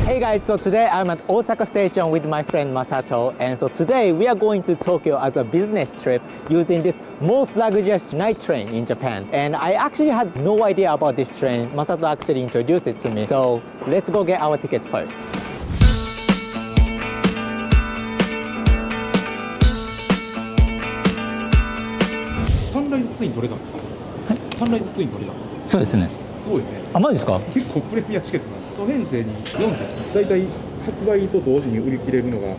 Hey guys, so today I'm at Osaka station with my friend Masato, and so today we are going to Tokyo as a business trip using this most luxurious night train in Japan. And I actually had no idea about this train. Masato actually introduced it to me. So let's go get our tickets first. Sunrise ツイン取れたんですか？はい。サンライズツイン取れたんですか？そうですね。すごいですね。あ、マジですか？結構プレミアチケットなんですよ。編成に4席。だいたい発売と同時に売り切れるのが。へ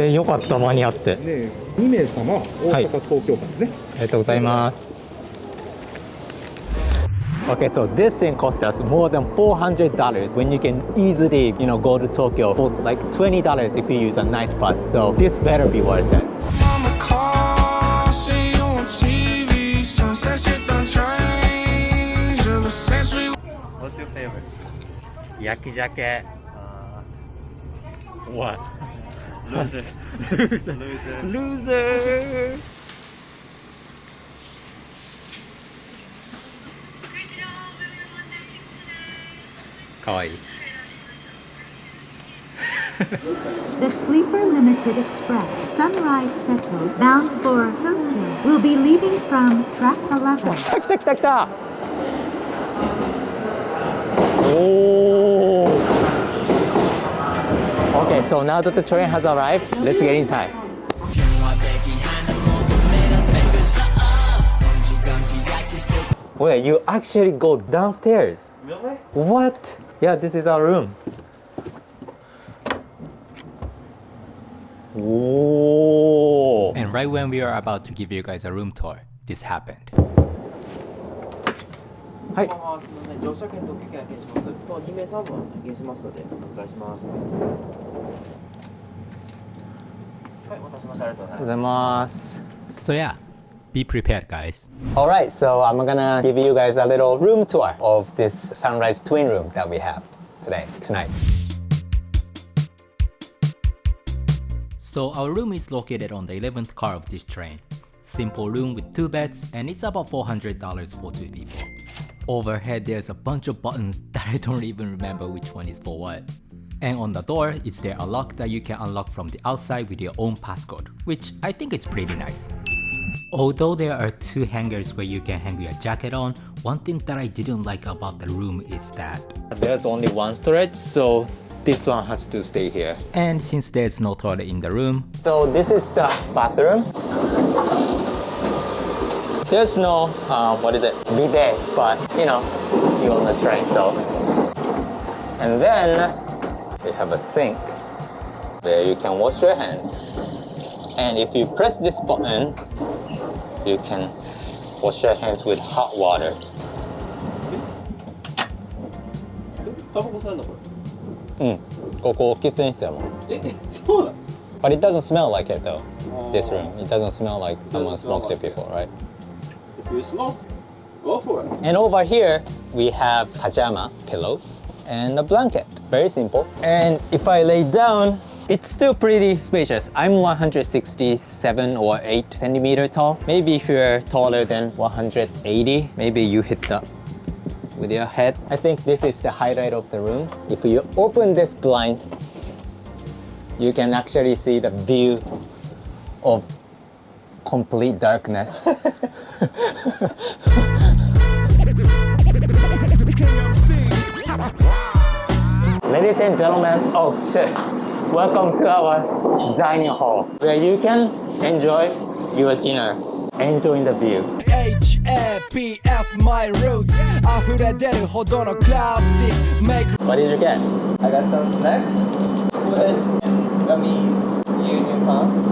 え、よかった間に合って。ね、2名様大阪、東京間ですね。ありがとうございます。Okay, so this thing costs us more than $400 when you can easily, go to Tokyo for like $20 if you use a night bus. So this better be worth it. What's your favorite? Yakijaке. What? Loser. Loser. Kawaii. The Sleeper Limited Express Sunrise Seto bound for Tokyo will be leaving from track 11. 来た来た来た来た。Oh. Okay, so now that the train has arrived, let's get inside. Wait, you actually go downstairs? Really? What? Yeah, this is our room. Whoa. And right when we are about to give you guys a room tour, this happened. はい。すみません、乗車券とお券します。と2名様も発券しますのでお願いします。はい、お待たせしました。ありがとうございます。So yeah, be prepared guys. Alright, so I'm gonna give you guys a little room tour of this Sunrise twin room that we have tonight. So our room is located on the 11th car of this train. Simple room with 2 beds and it's about $400 for 2 people. Overhead there's a bunch of buttons that I don't even remember which one is for what. And on the door, is there a lock that you can unlock from the outside with your own passcode, which I think is pretty nice. Although there are 2 hangers where you can hang your jacket on, one thing that I didn't like about the room is that there's only one storage, so this one has to stay here. And since there's no toilet in the room, so this is the bathroom. There's no, bidet, but you're on the train, so. And then we have a sink where you can wash your hands. And if you press this button, you can wash your hands with hot water. タバコ吸えんのこうん、ここ喫煙室やもん。れ？そうだ。But it doesn't smell like it though, this room. It doesn't smell like someone smoked it before, right? If you smoke, go for it. And over here, we have pajama pillow and a blanket. Very simple. And if I lay down, it's still pretty spacious. I'm 167 or 8 centimeter tall. Maybe if you're taller than 180, maybe you hit that with your head. I think this is the highlight of the room. If you open this blind, you can actually see the view of complete darkness. Ladies and gentlemen, oh shit. Welcome to our dining hall where you can enjoy your dinner, enjoying the view. HAPS my route 溢れ出るほどのクラシック Make What did you get? I got some snacks, food, and gummies, union pan.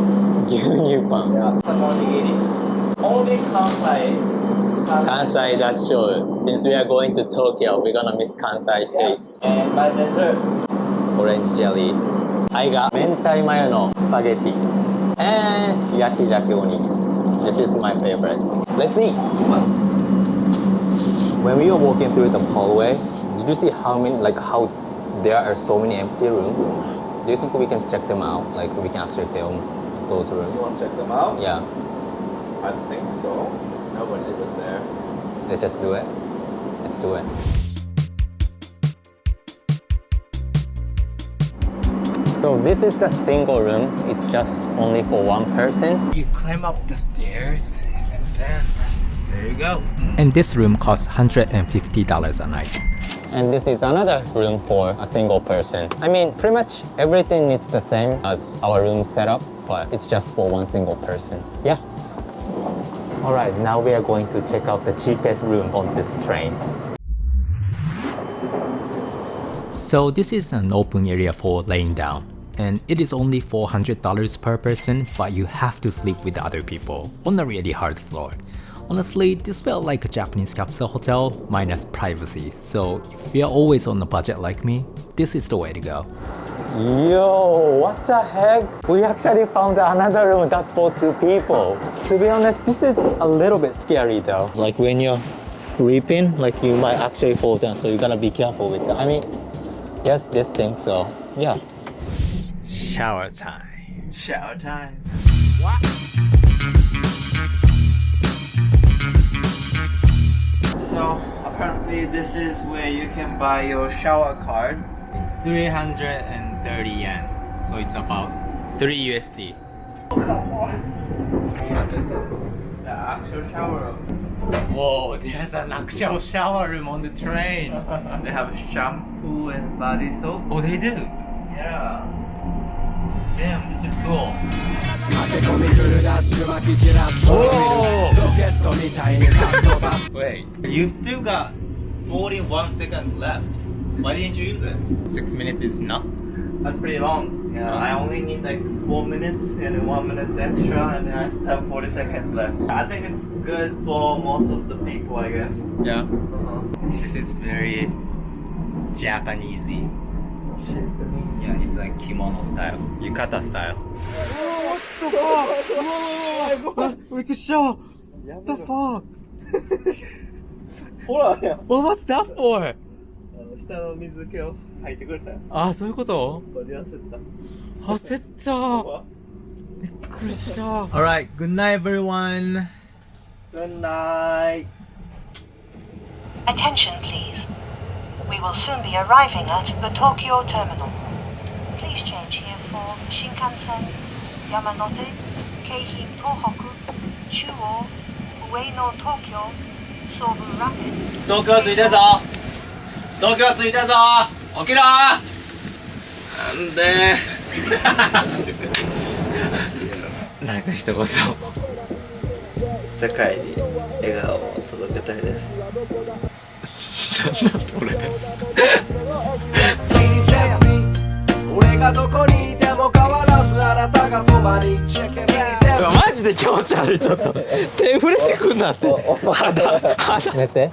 牛乳パン。 Yeah, some onigiri. Only Kansai. Kansai, that's sure. Since we are going to Tokyo, we're gonna miss Kansai taste. And my dessert. Orange jelly. I got mentai mayo no spaghetti and yakijake onigiri. This is my favorite. Let's eat. When we were walking through the hallway, did you see how there are so many empty rooms? Do you think we can check them out? Like we can actually film those rooms? You want to check them out? Yeah. I think so. Nobody was there. Let's just do it. Let's do it. So this is the single room. It's just only for one person. You climb up the stairs and then there you go. And this room costs $150 a night. And this is another room for a single person. I mean, pretty much everything is the same as our room setup, but it's just for one single person. Yeah. All right, now we are going to check out the cheapest room on this train. So this is an open area for laying down. And it is only $400 per person, but you have to sleep with other people on a really hard floor. Honestly, this felt like a Japanese capsule hotel minus privacy, so if you're always on a budget like me, this is the way to go. Yo, what the heck? We actually found another room that's for two people. To be honest, this is a little bit scary though. Like when you're sleeping, like you might actually fall down, so you gotta be careful with that. I mean, yes, this thing, so yeah. Shower time. Shower time. So apparently this is where you can buy your shower card. It's 330 yen, so it's about 3 USD. This is the actual shower room. Whoa, there's an actual shower room on the train. They have shampoo and body soap. Oh, they do? Yeah. Damn, this is cool. Wait, You've still got 41 seconds left. Why didn't you use it? 6 minutes is enough? That's pretty long. Yeah, I only need like 4 minutes and then 1 minute extra, and then I still have 40 seconds left. I think it's good for most of the people, I guess. Yeah. This is very Japanesey. Yeah, it's like kimono style, yukata style. What the fuck? ほらね、 Well, what's that for? 下の水気を吐いてくれたよ。あ、そういうこと？バリ焦った。焦った。びっくりした。Alright, good night everyone. Good night. Attention, please. We will soon be arriving at the Tokyo terminal. Please change here for Shinkansen, Yamanote, Keihin Tohoku, Chuo, Ueno Tokyo, Sobu Rapid. 東京着いたぞ。東京着いたぞ。起きろ。なんで。なんか一言。世界に笑顔を届けたいです。なんだそれ。俺がどこにいても変わらずあなたがそばにマジで気持ち悪い、ちょっと手触れてくんなって。肌寝て。